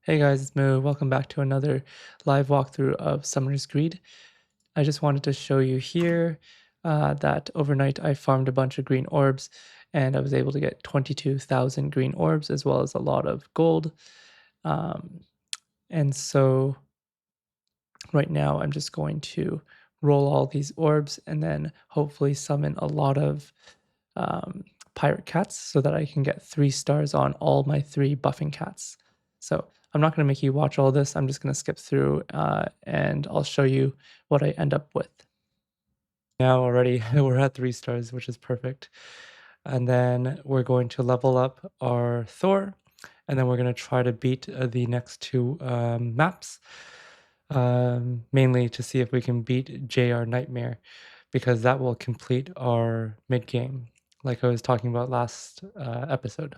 Hey guys, it's Moo. Welcome back to another live walkthrough of Summoner's Greed. I just wanted to show you here that overnight I farmed a bunch of green orbs and I was able to get 22,000 green orbs as well as a lot of gold. Um, and so right now I'm just going to roll all these orbs and then hopefully summon a lot of um, pirate cats so that I can get 3 stars on all my 3 buffing cats. So I'm not going to make you watch all this. I'm just going to skip through and I'll show you what I end up with. Now already we're at 3 stars, which is perfect. And then we're going to level up our Thor, and then we're going to try to beat the next 2 maps, mainly to see if we can beat JR Nightmare, because that will complete our mid game, like I was talking about last episode.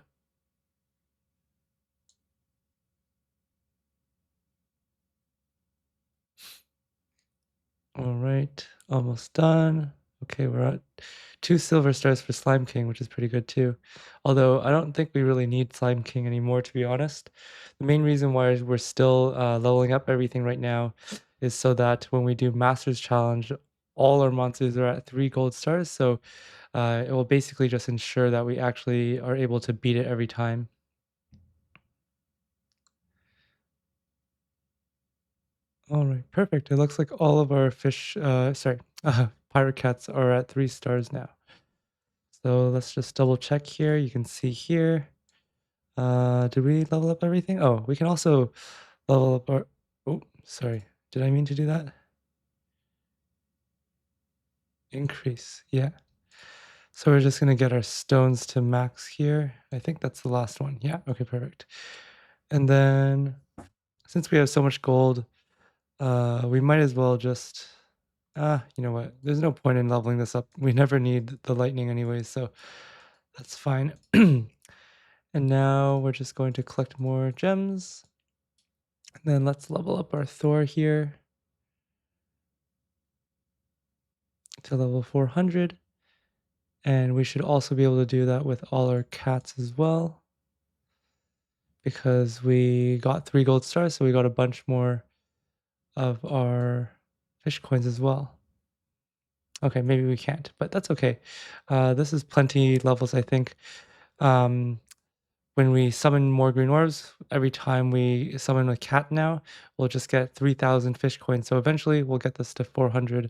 All right, almost done. Okay, we're at 2 silver stars for Slime King, which is pretty good too. Although I don't think we really need Slime King anymore, to be honest. The main reason why we're still leveling up everything right now is so that when we do Masters Challenge, all our monsters are at 3 gold stars. So it will basically just ensure that we actually are able to beat it every time. All right, perfect. It looks like all of our pirate cats are at 3 stars now. So let's just double check here. You can see here. Did we level up everything? Oh, we can also level up our. Oh, sorry. Did I mean to do that? Increase. Yeah. So we're just going to get our stones to max here. I think that's the last one. Yeah. Okay, perfect. And then since we have so much gold, we might as well just. You know what? There's no point in leveling this up. We never need the lightning anyways, so that's fine. And now we're just going to collect more gems. And then let's level up our Thor here to level 400. And we should also be able to do that with all our cats as well, because we got 3 gold stars, so we got a bunch more of our fish coins as well. Okay, maybe we can't, but that's okay. This is plenty levels, I think. When we summon more green orbs, every time we summon a cat now, we'll just get 3,000 fish coins. So eventually we'll get this to 400,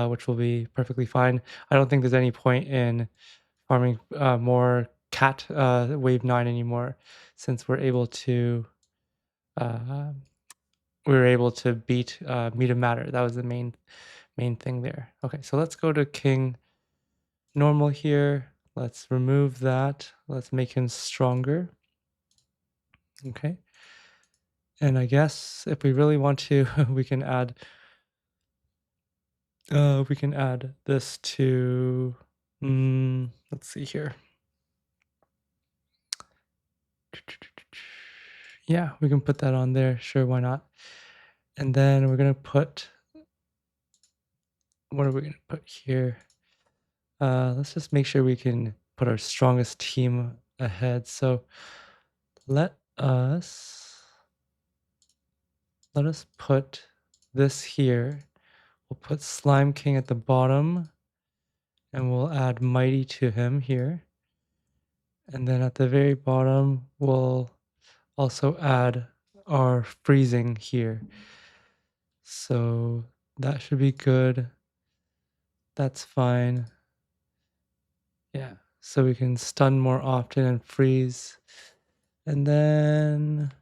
which will be perfectly fine. I don't think there's any point in farming more cat wave 9 anymore, since uh, we were able to beat Meat of Matter. That was the main thing there. Okay, so let's go to King Normal here. Let's remove that. Let's make him stronger. Okay. And I guess if we really want to, we can add this to, let's see here. Yeah, we can put that on there. Sure, why not? And then we're gonna put, what are we gonna put here? Let's just make sure we can put our strongest team ahead. So let us put this here. We'll put Slime King at the bottom, and we'll add Mighty to him here. And then at the very bottom, we'll also add our freezing here. So that should be good. That's fine. Yeah, so we can stun more often and freeze. And then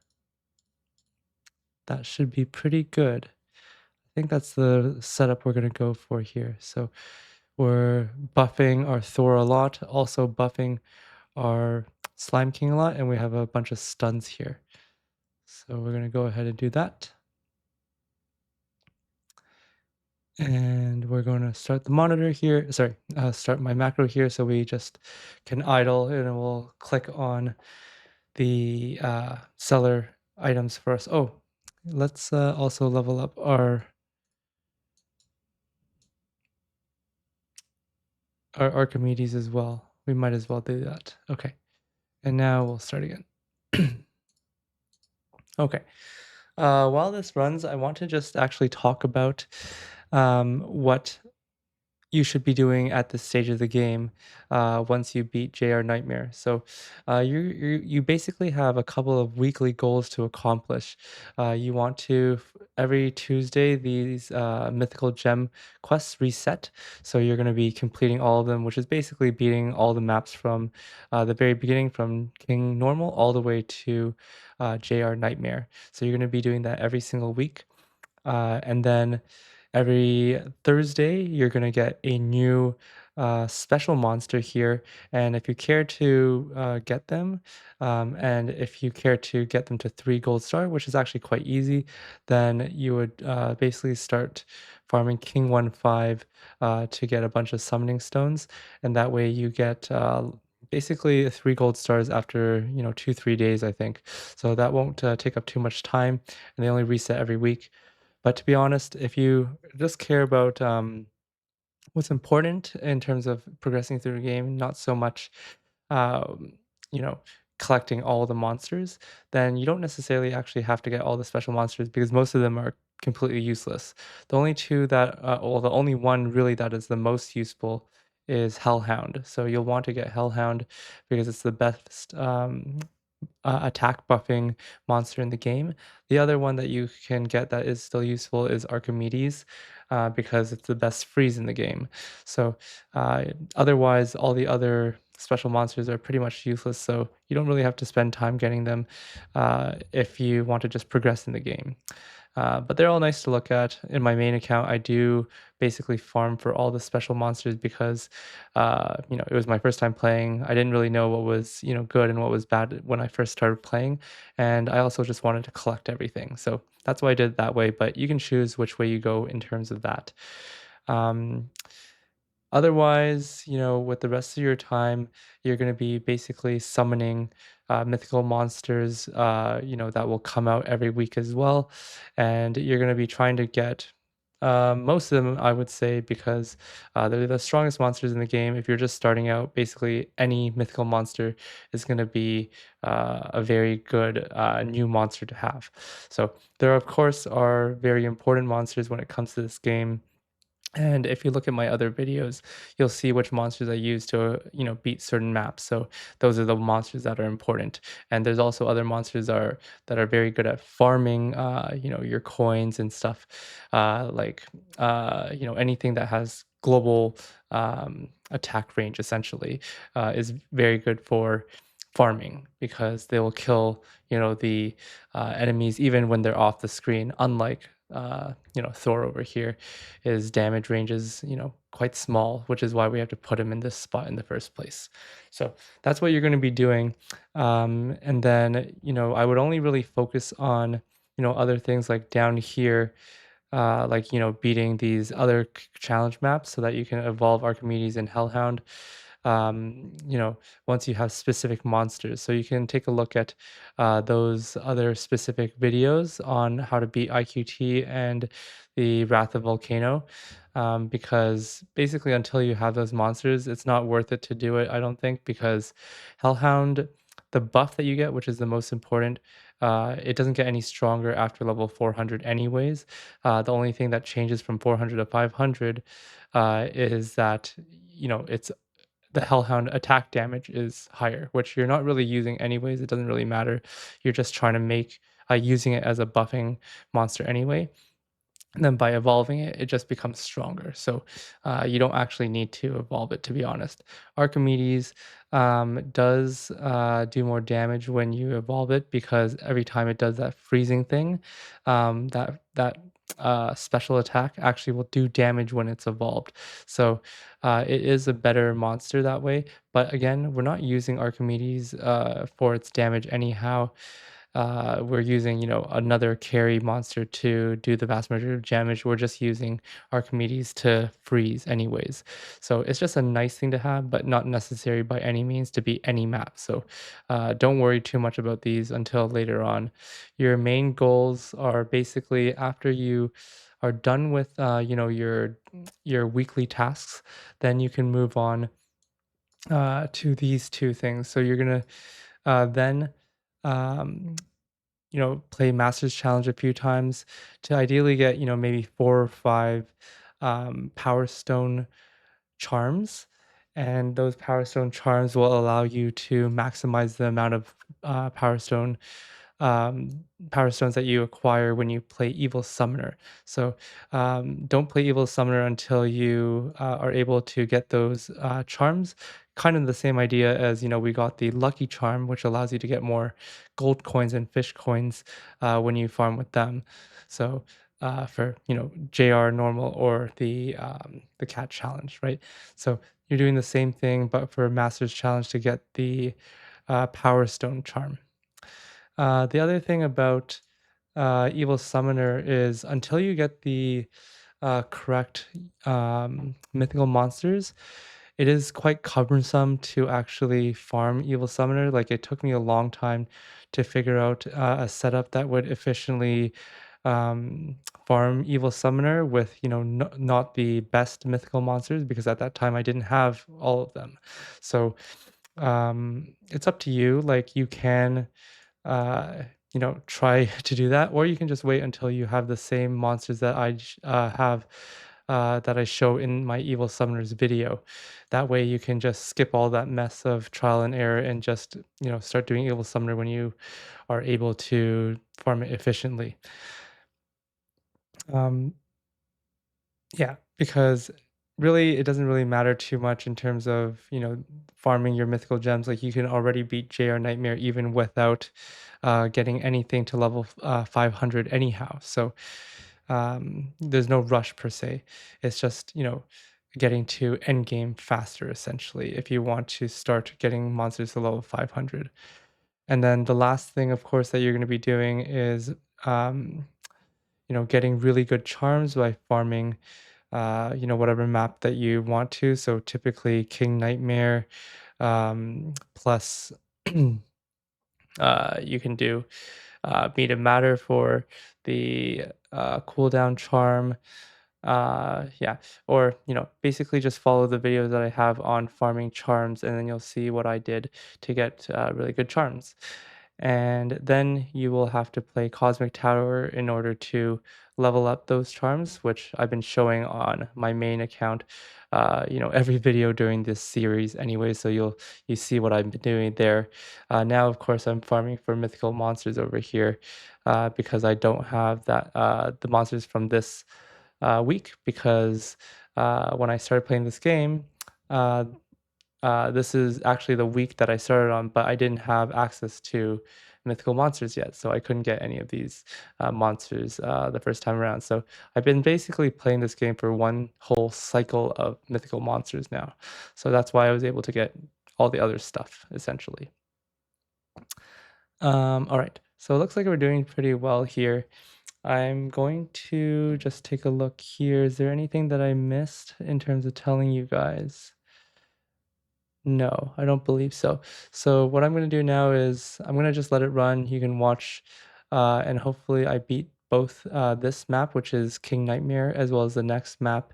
that should be pretty good. I think that's the setup we're going to go for here. So we're buffing our Thor a lot, also buffing our Slime King a lot, and we have a bunch of stuns here. So we're going to go ahead and do that. And we're going to start the monitor here. Sorry, start my macro here, so we just can idle, and it will click on the seller items for us. Oh, let's also level up our Archimedes as well. We might as well do that. Okay, and now we'll start again. Okay. While this runs, I want to just actually talk about what you should be doing at this stage of the game once you beat JR Nightmare. So you basically have a couple of weekly goals to accomplish. You want to every Tuesday these mythical gem quests reset. So you're going to be completing all of them, which is basically beating all the maps from the very beginning, from King Normal all the way to JR Nightmare. So you're going to be doing that every single week. And then every Thursday, you're going to get a new special monster here. And if you care to get them, and if you care to get them to 3 gold star, which is actually quite easy, then you would basically start farming King 1-5 to get a bunch of summoning stones. And that way you get. Basically 3 gold stars after 2-3 days, I think. So that won't take up too much time, and they only reset every week. But to be honest, if you just care about what's important in terms of progressing through the game, not so much, um, you know, collecting all the monsters, then you don't necessarily actually have to get all the special monsters because most of them are completely useless. The only two that, well, the only one really that is the most useful is Hellhound. So you'll want to get Hellhound because it's the best attack buffing monster in the game. The other one that you can get that is still useful is Archimedes, because it's the best freeze in the game. So uh, otherwise, all the other special monsters are pretty much useless. So you don't really have to spend time getting them if you want to just progress in the game. But they're all nice to look at. In my main account, I do basically farm for all the special monsters because, it was my first time playing. I didn't really know what was, good and what was bad when I first started playing, and I also just wanted to collect everything. So that's why I did it that way. But you can choose which way you go in terms of that. Um, Otherwise, with the rest of your time, you're going to be basically summoning mythical monsters, that will come out every week as well. And you're going to be trying to get most of them, I would say, because they're the strongest monsters in the game. If you're just starting out, basically any mythical monster is going to be a very good new monster to have. So there, of course, are very important monsters when it comes to this game, and if you look at my other videos, you'll see which monsters I use to, beat certain maps. So those are the monsters that are important. And there's also other monsters that are very good at farming, your coins and stuff. Like, anything that has global attack range essentially is very good for farming because they will kill, the enemies even when they're off the screen. Unlike Thor over here, his damage range is, quite small, which is why we have to put him in this spot in the first place. So that's what you're going to be doing. And then, I would only really focus on, other things like down here, like, beating these other challenge maps so that you can evolve Archimedes and Hellhound. Once you have specific monsters. So you can take a look at those other specific videos on how to beat IQT and the Wrath of Volcano. Because basically, until you have those monsters, it's not worth it to do it, I don't think, because Hellhound, the buff that you get, which is the most important, it doesn't get any stronger after level 400, anyways. The only thing that changes from 400 to 500 is that, it's the Hellhound attack damage is higher, which you're not really using anyways. It doesn't really matter. You're just trying to make using it as a buffing monster anyway. And then by evolving it, it just becomes stronger. So you don't actually need to evolve it, to be honest. Archimedes does do more damage when you evolve it because every time it does that freezing thing, that special attack actually will do damage when it's evolved. So it is a better monster that way. But again, we're not using Archimedes for its damage anyhow. We're using, another carry monster to do the vast majority of damage. We're just using Archimedes to freeze anyways. So it's just a nice thing to have, but not necessary by any means to beat any map. So don't worry too much about these until later on. Your main goals are basically after you are done with, your weekly tasks, then you can move on to these two things. So you're gonna then um, play Masters Challenge a few times to ideally get, maybe 4 or 5 Power Stone charms. And those Power Stone charms will allow you to maximize the amount of um, Power Stones that you acquire when you play Evil Summoner. So don't play Evil Summoner until you are able to get those charms. Kind of the same idea as, we got the Lucky Charm, which allows you to get more gold coins and fish coins when you farm with them. So for JR normal or the cat challenge, right? So you're doing the same thing, but for Masters challenge to get the Power Stone charm. The other thing about Evil Summoner is until you get the correct mythical monsters, it is quite cumbersome to actually farm Evil Summoner. Like it took me a long time to figure out a setup that would efficiently um, farm Evil Summoner with not the best mythical monsters because at that time I didn't have all of them. So it's up to you. Like you can uh, try to do that, or you can just wait until you have the same monsters that have that I show in my Evil Summoners video. That way, you can just skip all that mess of trial and error and just start doing Evil Summoner when you are able to farm it efficiently. Um, Yeah, because really it doesn't really matter too much in terms of, farming your mythical gems. Like you can already beat JR Nightmare even without getting anything to level 500 anyhow. So there's no rush per se. It's just, getting to end game faster essentially if you want to start getting monsters to level 500. And then the last thing, of course, that you're going to be doing is, um, getting really good charms by farming whatever map that you want to. So typically King Nightmare, plus you can do Meet and Matter for the cooldown charm. Yeah, or basically just follow the videos that I have on farming charms, and then you'll see what I did to get really good charms. And then you will have to play Cosmic Tower in order to level up those charms, which I've been showing on my main account. Every video during this series anyway, so you see what I've been doing there. Now, of course, I'm farming for mythical monsters over here because I don't have the monsters from this week because when I started playing this game, uh, this is actually the week that I started on, but I didn't have access to mythical monsters yet, so I couldn't get any of these monsters the first time around. So I've been basically playing this game for one whole cycle of mythical monsters now. So that's why I was able to get all the other stuff, essentially. All right, so it looks like we're doing pretty well here. I'm going to just take a look here. Is there anything that I missed in terms of telling you guys? No, I don't believe so. So what I'm gonna do now is I'm gonna just let it run. You can watch, and hopefully I beat both this map, which is King Nightmare, as well as the next map,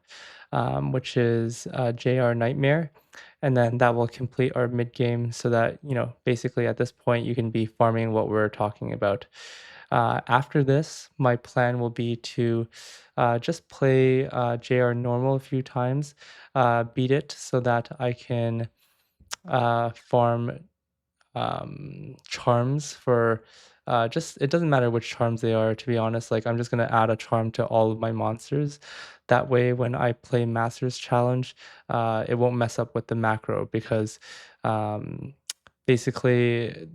which is JR Nightmare. And then that will complete our mid game so that, basically at this point you can be farming what we're talking about. After this, my plan will be to just play JR normal a few times, beat it so that I can farm charms for just it doesn't matter which charms they are, to be honest. Like I'm just gonna add a charm to all of my monsters. That way when I play Masters Challenge, it won't mess up with the macro because um, basically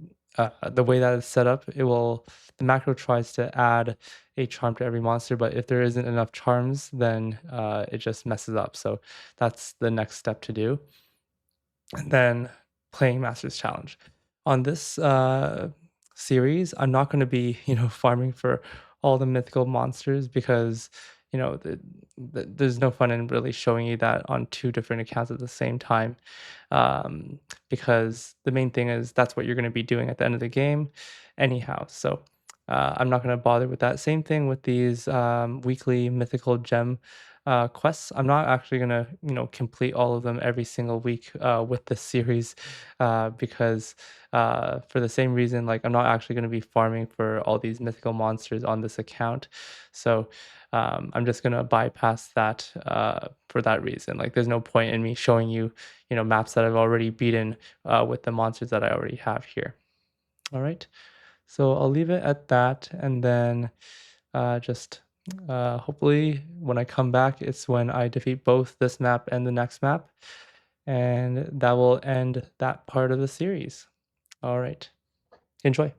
the way that it's set up, the macro tries to add a charm to every monster, but if there isn't enough charms, then it just messes up. So that's the next step to do. And then playing Masters Challenge. On this series, I'm not going to be, farming for all the mythical monsters because, there's no fun in really showing you that on two different accounts at the same time. Because the main thing is that's what you're going to be doing at the end of the game, anyhow. So I'm not gonna bother with that. Same thing with these weekly mythical gem quests. I'm not actually gonna, complete all of them every single week with this series because for the same reason, like I'm not actually gonna be farming for all these mythical monsters on this account. So I'm just gonna bypass that for that reason. Like, there's no point in me showing you, maps that I've already beaten with the monsters that I already have here. All right. So I'll leave it at that, and then just hopefully when I come back, it's when I defeat both this map and the next map, and that will end that part of the series. All right, enjoy.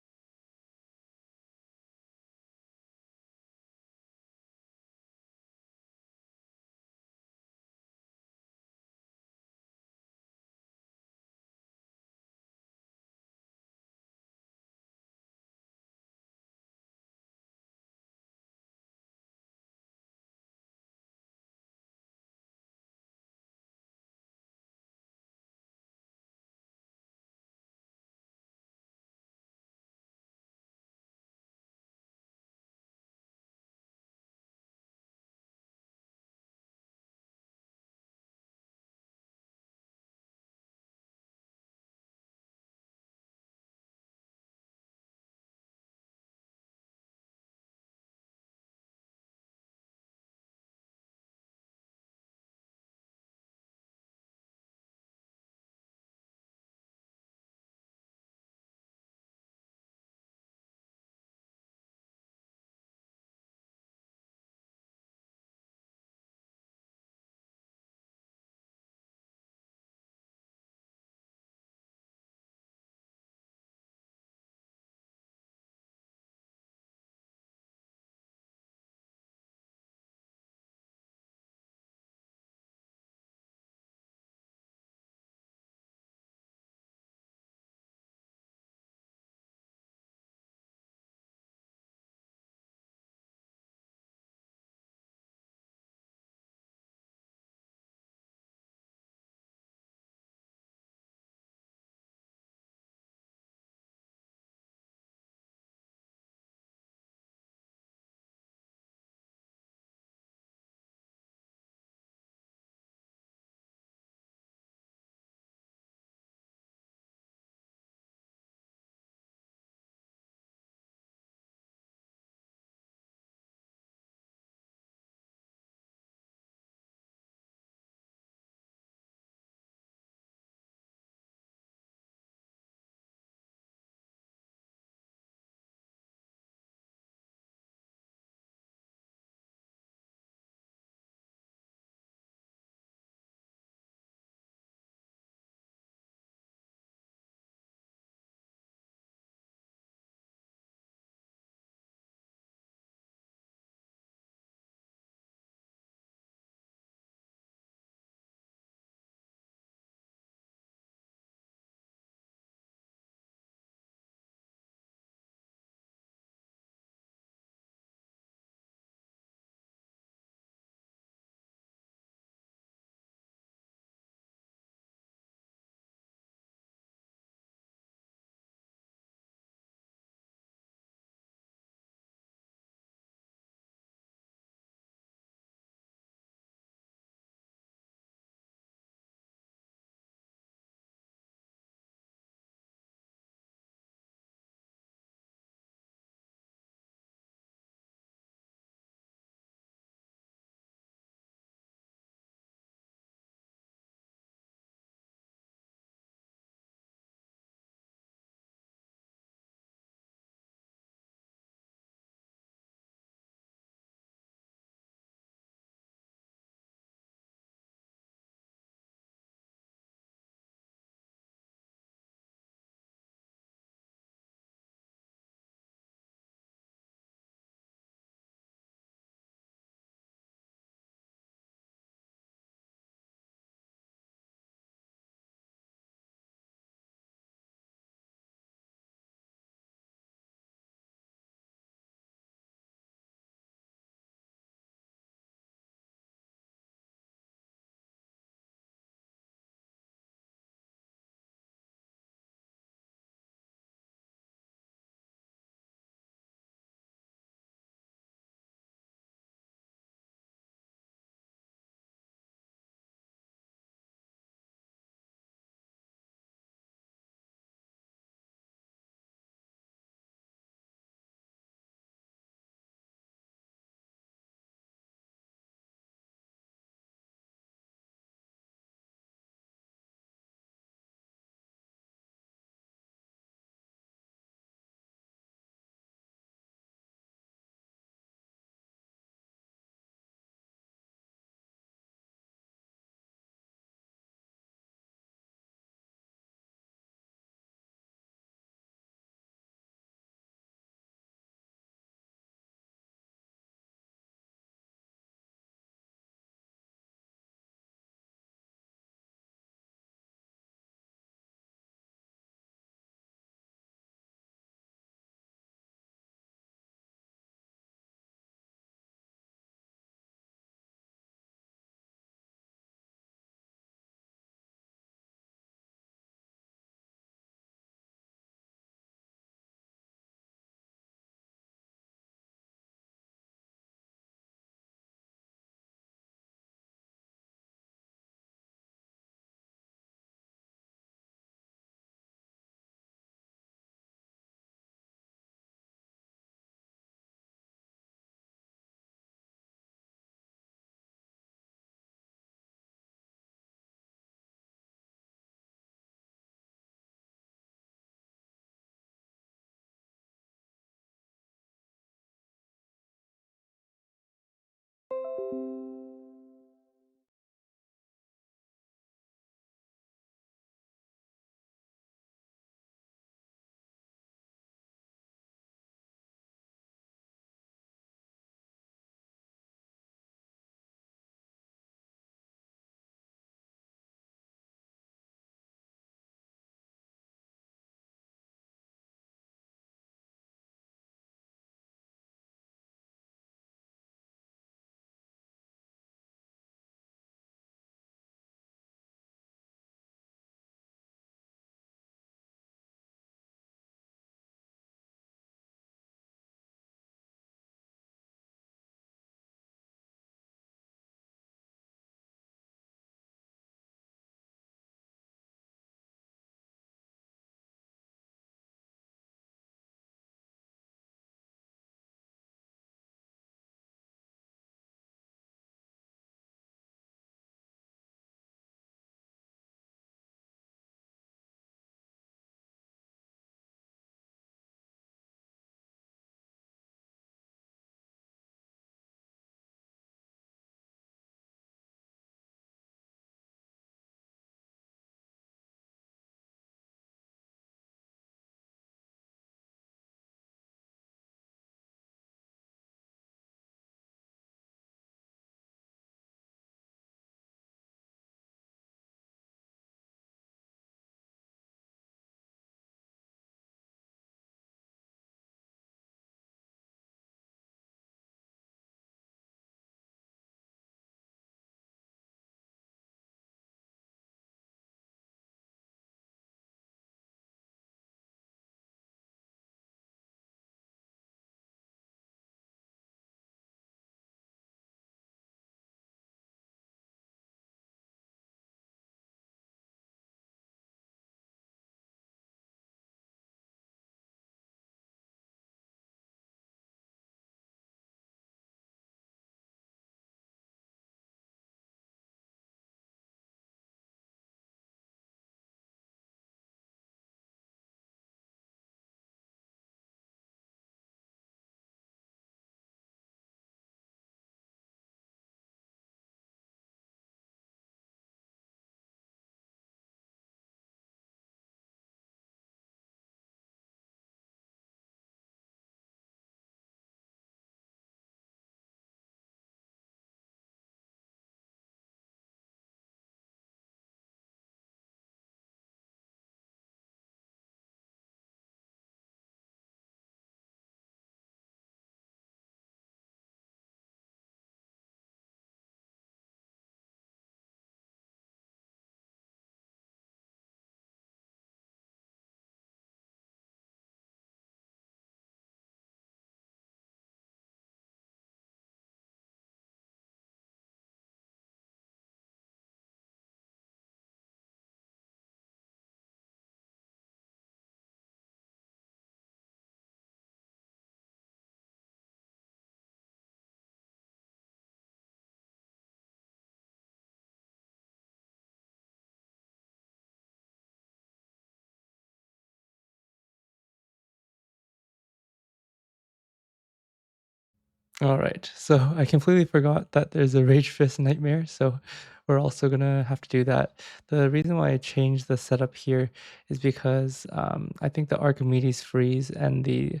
All right. So I completely forgot that there's a Rage Fist Nightmare. So we're also gonna have to do that. The reason why I changed the setup here is because I think the Archimedes freeze and the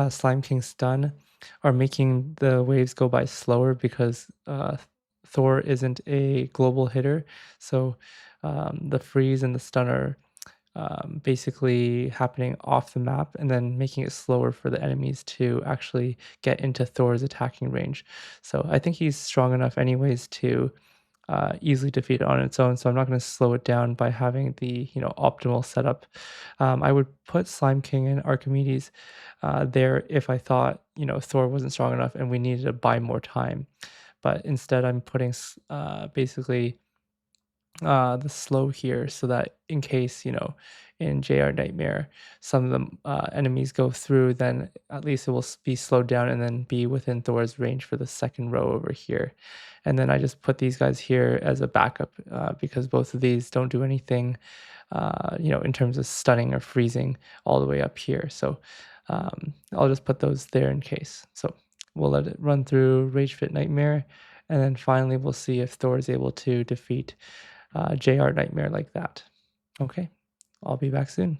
Slime King stun are making the waves go by slower because Thor isn't a global hitter. So the freeze and the stun are basically happening off the map and then making it slower for the enemies to actually get into Thor's attacking range. So I think he's strong enough, anyways, to easily defeat it on its own. So I'm not going to slow it down by having the optimal setup. I would put Slime King and Archimedes there if I thought Thor wasn't strong enough and we needed to buy more time. But instead, I'm putting basically the slow here so that in case, in JR Nightmare, some of the enemies go through, then at least it will be slowed down and then be within Thor's range for the second row over here. And then I just put these guys here as a backup because both of these don't do anything, in terms of stunning or freezing all the way up here. So I'll just put those there in case. So we'll let it run through Rage Fit Nightmare. And then finally, we'll see if Thor is able to defeat JR Nightmare like that. Okay, I'll be back soon.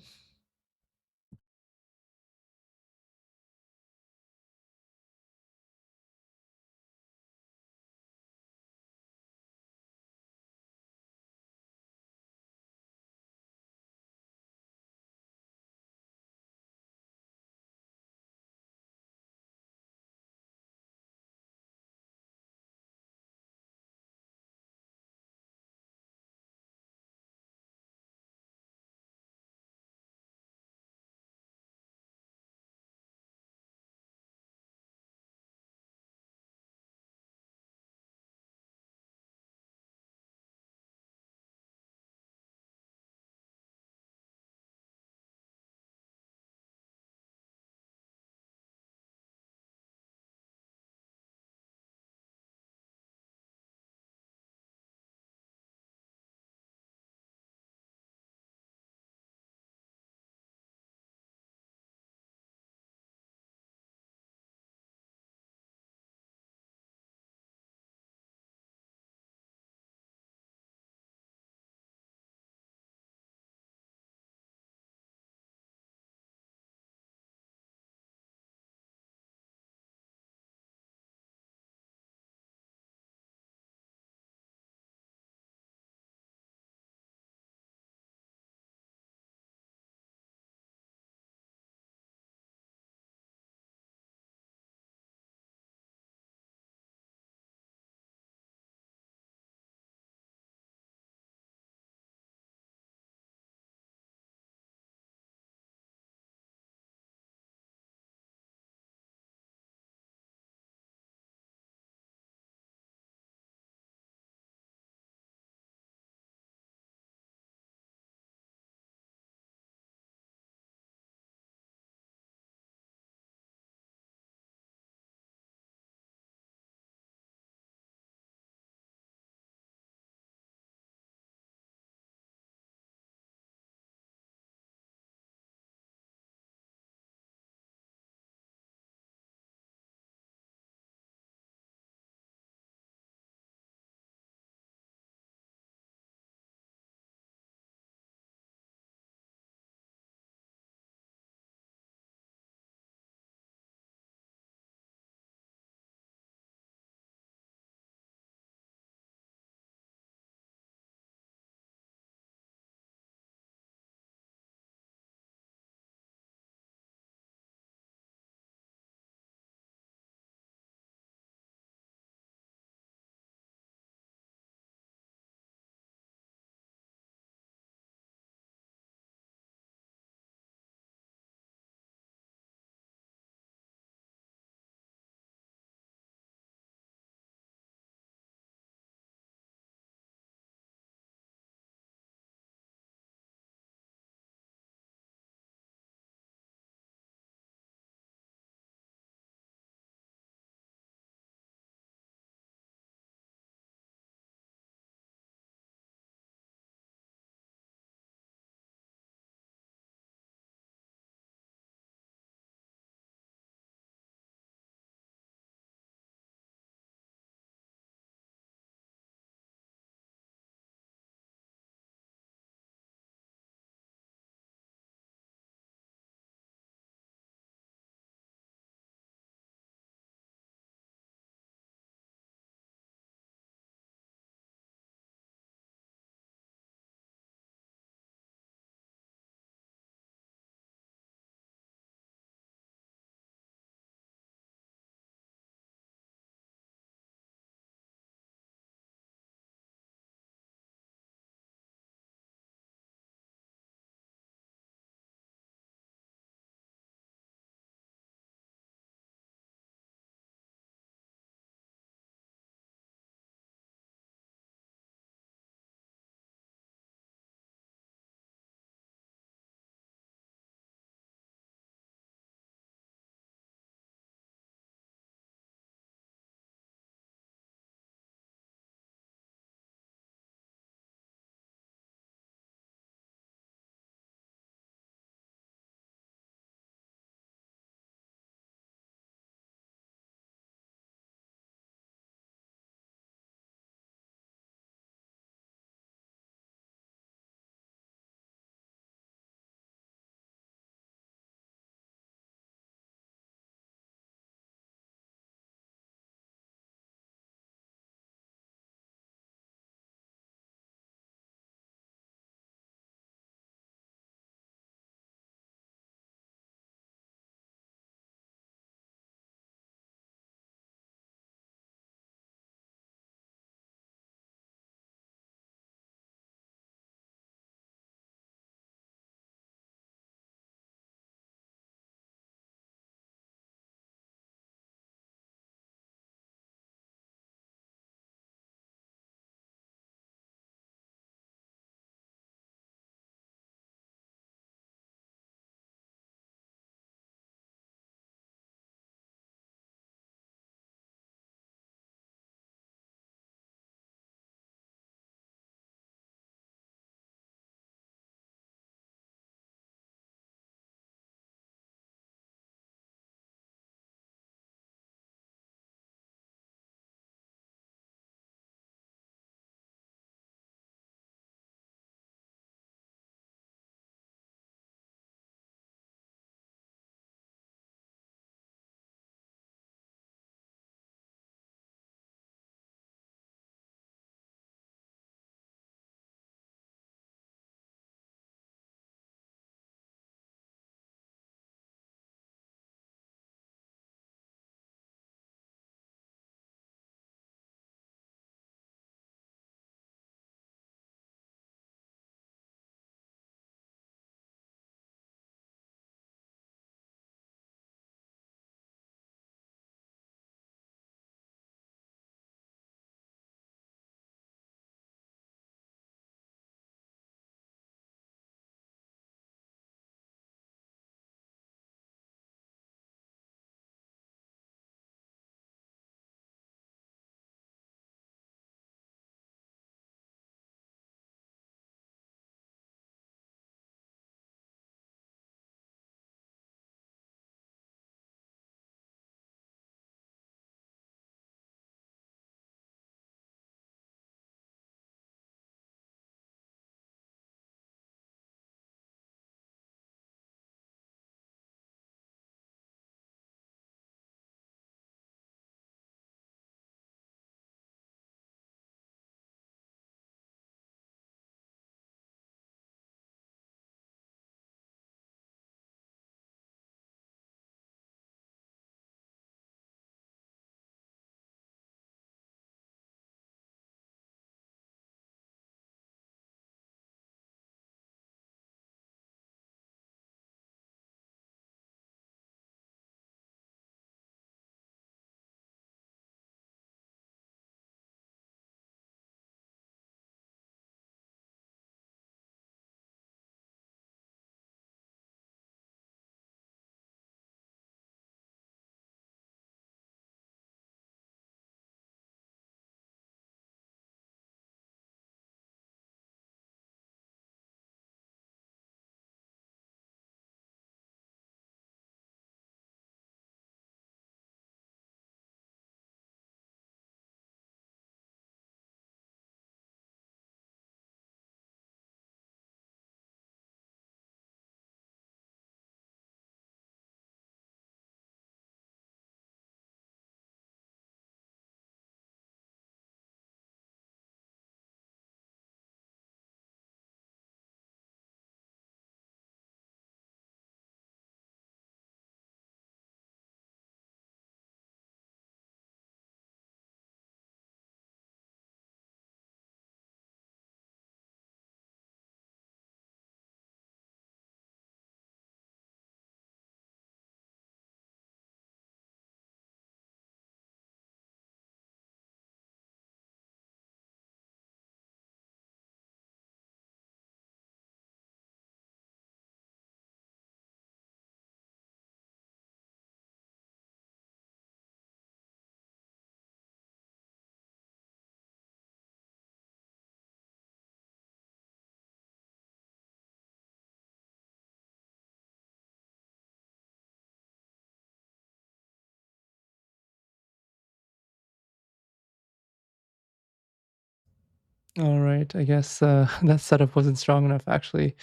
All right, I guess that setup wasn't strong enough actually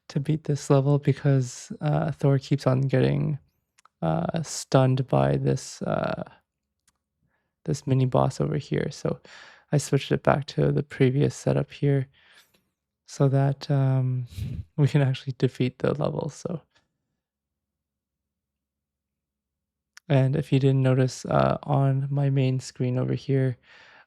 to beat this level because Thor keeps on getting stunned by this mini boss over here. So I switched it back to the previous setup here so that we can actually defeat the level. So, and if you didn't notice on my main screen over here,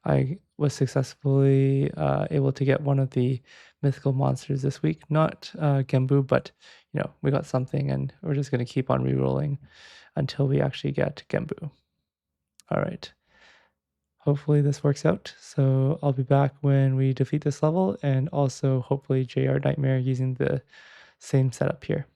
I was successfully able to get one of the mythical monsters this week. Not Gembu, but we got something, and we're just going to keep on re-rolling until we actually get Gembu. All right. Hopefully this works out. So I'll be back when we defeat this level, and also hopefully JR Nightmare using the same setup here.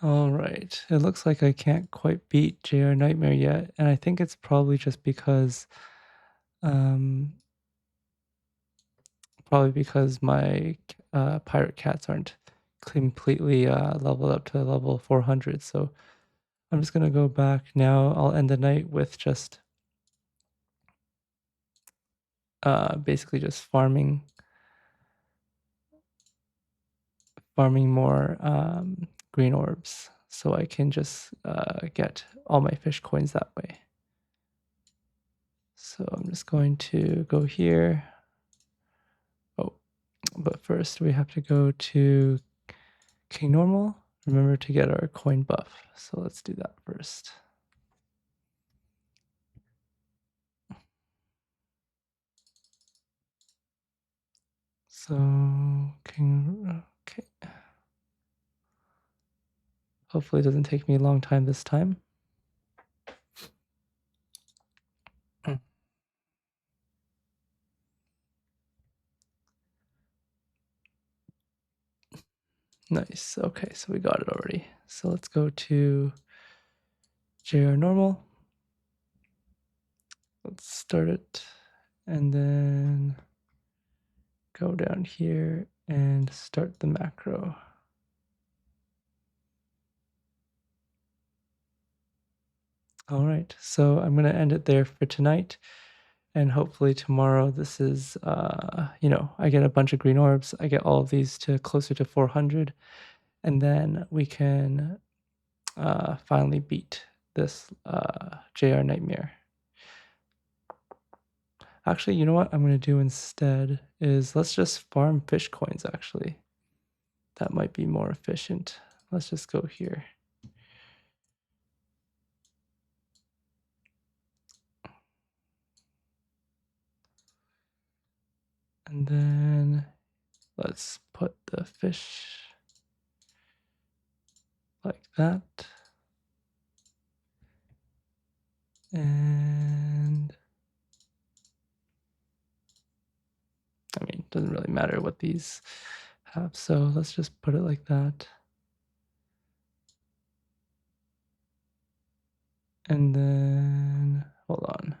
All right. It looks like I can't quite beat JR Nightmare yet, and I think it's probably just because um my pirate cats aren't completely leveled up to level 400. So I'm just gonna go back now. I'll end the night with just basically just farming more green orbs, so I can just get all my fish coins that way. So I'm just going to go here. Oh, but first we have to go to King Normal. Remember to get our coin buff. So let's do that first. So King, okay. Hopefully it doesn't take me a long time this time. Nice. Okay, so we got it already. So let's go to JR Normal. Let's start it and then go down here and start the macro. All right, so I'm going to end it there for tonight. And hopefully tomorrow this is, I get a bunch of green orbs. I get all of these to closer to 400. And then we can finally beat this JR Nightmare. Actually, you know what I'm going to do instead is let's just farm fish coins, actually. That might be more efficient. Let's just go here. And then let's put the fish like that. And I mean, it doesn't really matter what these have. So let's just put it like that. And then, hold on.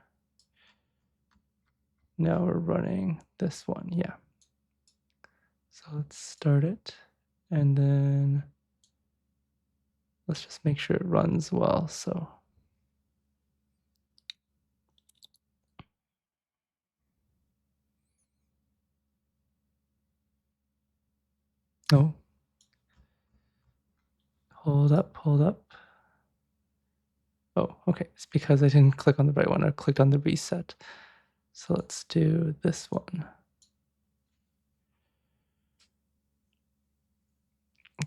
Now we're running this one, yeah. So let's start it. And then let's just make sure it runs well, so. Oh. Hold up, hold up. Oh, okay, it's because I didn't click on the right one. I clicked on the reset. So let's do this one.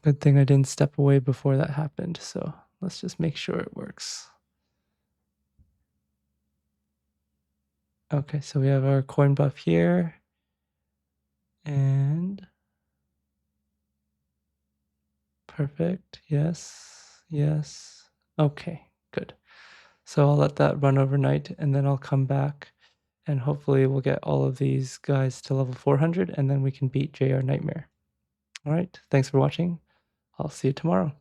Good thing I didn't step away before that happened. So let's just make sure it works. Okay, so we have our coin buff here. And perfect. Yes, yes. Okay, good. So I'll let that run overnight and then I'll come back and hopefully we'll get all of these guys to level 400 and then we can beat JR Nightmare. All right, thanks for watching. I'll see you tomorrow.